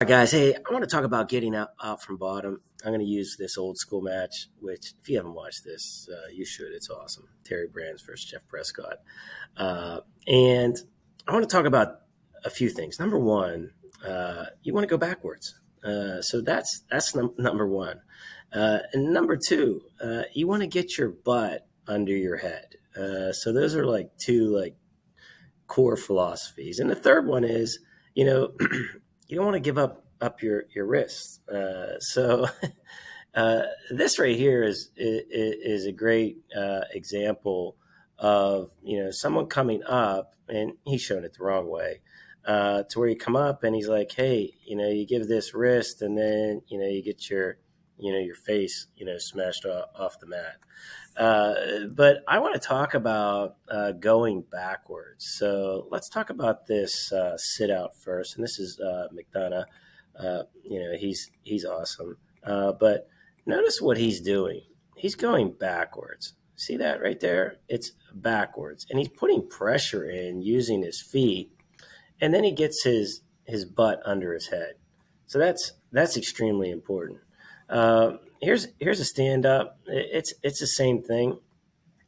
All right, guys. Hey, I want to talk about getting out from bottom. I'm going to use this old school match, which if you haven't watched this, you should. It's awesome. Terry Brands versus Jeff Prescott. And I want to talk about a few things. Number one, you want to go backwards. So that's number one. And number two, you want to get your butt under your head. So those are like two core philosophies. And the third one is, you don't want to give up your wrists. So this right here is a great example of someone coming up, and he's showing it the wrong way, to where you come up and he's like, hey, you give this wrist, and then you get your face smashed off the mat. But I want to talk about going backwards. So let's talk about this sit out first. And this is McDonough. He's awesome. But notice what he's doing. He's going backwards. See that right there? It's backwards. And he's putting pressure in using his feet. And then he gets his butt under his head. So that's extremely important. Here's a stand up. It's the same thing.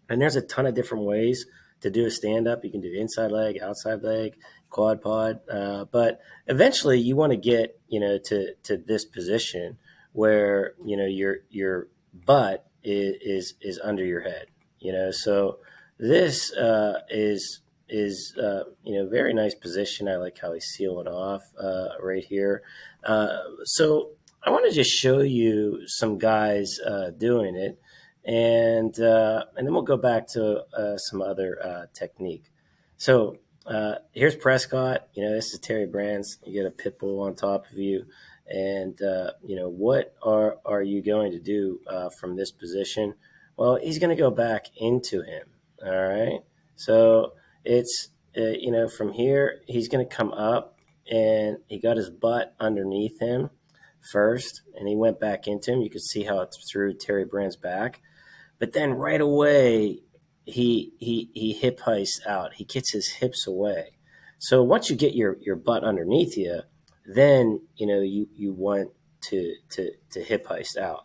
And there's a ton of different ways to do a stand up. You can do inside leg, outside leg, quad pod. But eventually you want to get, to this position where, your butt is under your head, so this is very nice position. I like how he's sealing off right here. So I want to just show you some guys doing it, and then we'll go back to some other technique. So here's Prescott. This is Terry Brands. You get a pit bull on top of you, and what are you going to do from this position? Well, he's going to go back into him. All right. So it's from here he's going to come up, and he got his butt underneath him first, and he went back into him. You could see how it threw Terry Brand's back, but then right away he hip heists out. He gets his hips away. So once you get your butt underneath you, then you want to hip heist out.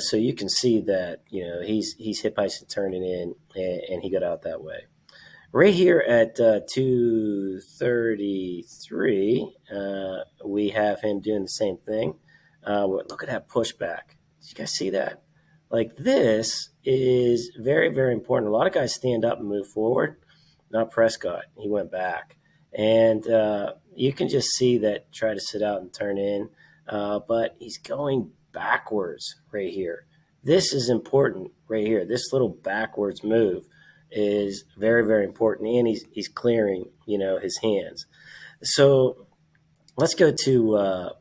So you can see that he's hip heisting, turning in, and he got out that way. Right here at 233, we have him doing the same thing. Look at that pushback. Did you guys see that? Like, this is very, very important. A lot of guys stand up and move forward. Not Prescott. He went back. And you can just see that, try to sit out and turn in. But he's going backwards right here. This is important right here. This little backwards move is very, very important, and he's clearing his hands. So let's go to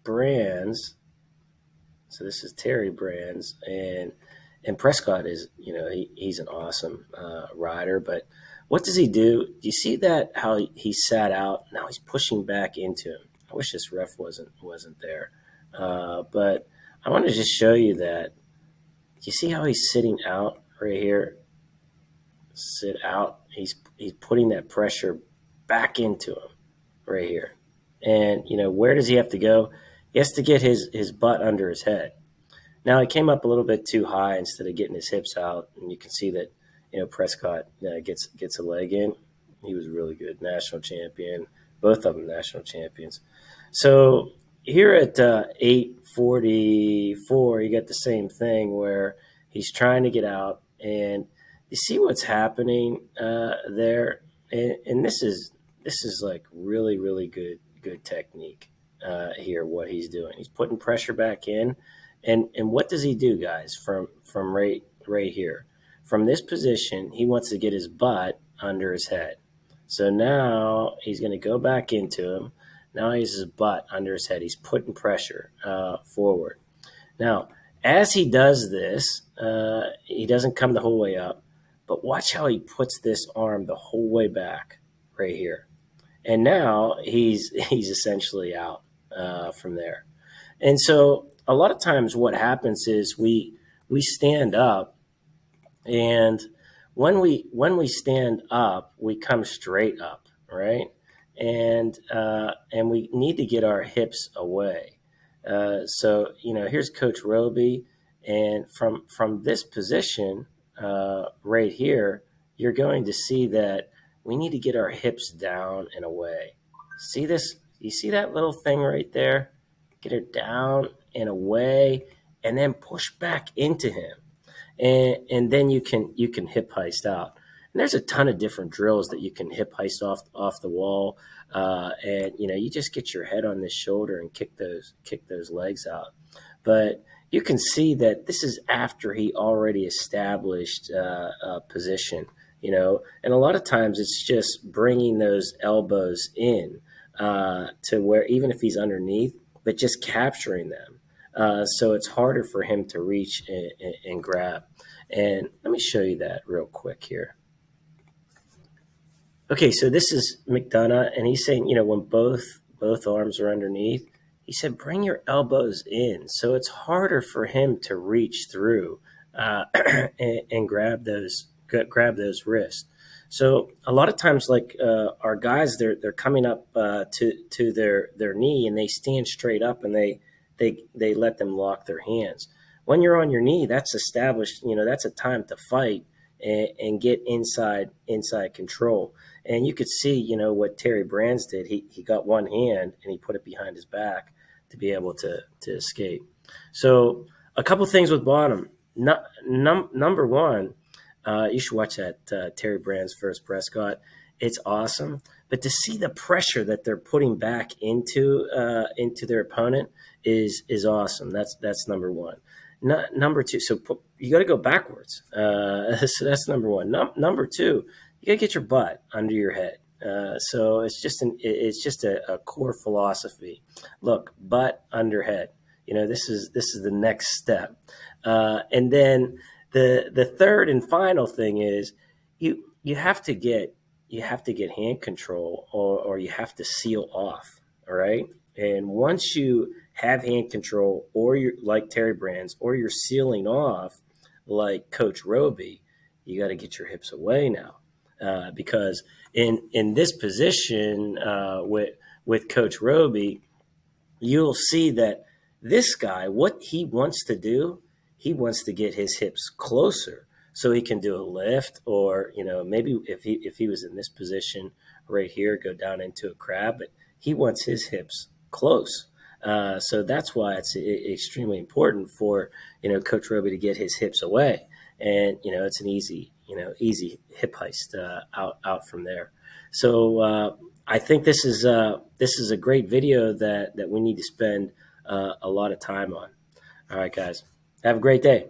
Brands. So this is Terry Brands, and Prescott is he's an awesome rider. But what does he do? Do you see that, how he sat out? Now he's pushing back into him. I wish this ref wasn't there, but I want to just show you that. You see how he's sitting out right here? Sit out. He's putting that pressure back into him right here. And, where does he have to go? He has to get his butt under his head. Now, he came up a little bit too high instead of getting his hips out. And you can see that, Prescott gets a leg in. He was really good. National champion. Both of them national champions. So here at 844, you get the same thing where he's trying to get out, and you see what's happening there. And this is like really, really good technique here. What he's doing, he's putting pressure back in, and what does he do, guys? From right here, from this position, he wants to get his butt under his head. So now he's going to go back into him. Now he has his butt under his head. He's putting pressure forward. Now, as he does this, he doesn't come the whole way up, but watch how he puts this arm the whole way back right here. And now he's essentially out from there. And so a lot of times what happens is we stand up, and when we stand up, we come straight up, right? and we need to get our hips away. So here's Coach Roby, and from this position right here, you're going to see that we need to get our hips down and away. See this? You see that little thing right there? Get her down and away, and then push back into him, and then you can hip heist out. And there's a ton of different drills that you can hip heist off the wall, and you just get your head on this shoulder and kick those legs out. But you can see that this is after he already established a position, and a lot of times it's just bringing those elbows in to where even if he's underneath, but just capturing them. So it's harder for him to reach and grab. And let me show you that real quick here. Okay, so this is McDonough, and he's saying, when both arms are underneath, he said, bring your elbows in. So it's harder for him to reach through and grab those wrists. So a lot of times, like our guys, they're coming up to their knee, and they stand straight up, and they let them lock their hands. When you're on your knee, that's established. That's a time to fight and get inside control. And you could see, what Terry Brands did. He got one hand and he put it behind his back to be able to escape. So a couple things with bottom. Number one, you should watch that Terry Brands versus Prescott. It's awesome. But to see the pressure that they're putting back into their opponent is awesome. That's number one. Number two, so you got to go backwards. So that's number one. Number two, you got to get your butt under your head. So it's just a core philosophy. Look, butt under head. This is the next step. And then the third and final thing is you have to get hand control, or you have to seal off. All right. And once you have hand control, or you're like Terry Brands, or you're sealing off like Coach Roby, you got to get your hips away now, because in this position with Coach Roby, you'll see that this guy, what he wants to do, he wants to get his hips closer so he can do a lift, or maybe if he was in this position right here, go down into a crab, but he wants his hips close. So that's why it's extremely important for Coach Roby to get his hips away, and it's an easy hip heist out from there. So I think this is a great video that we need to spend a lot of time on. All right, guys, have a great day.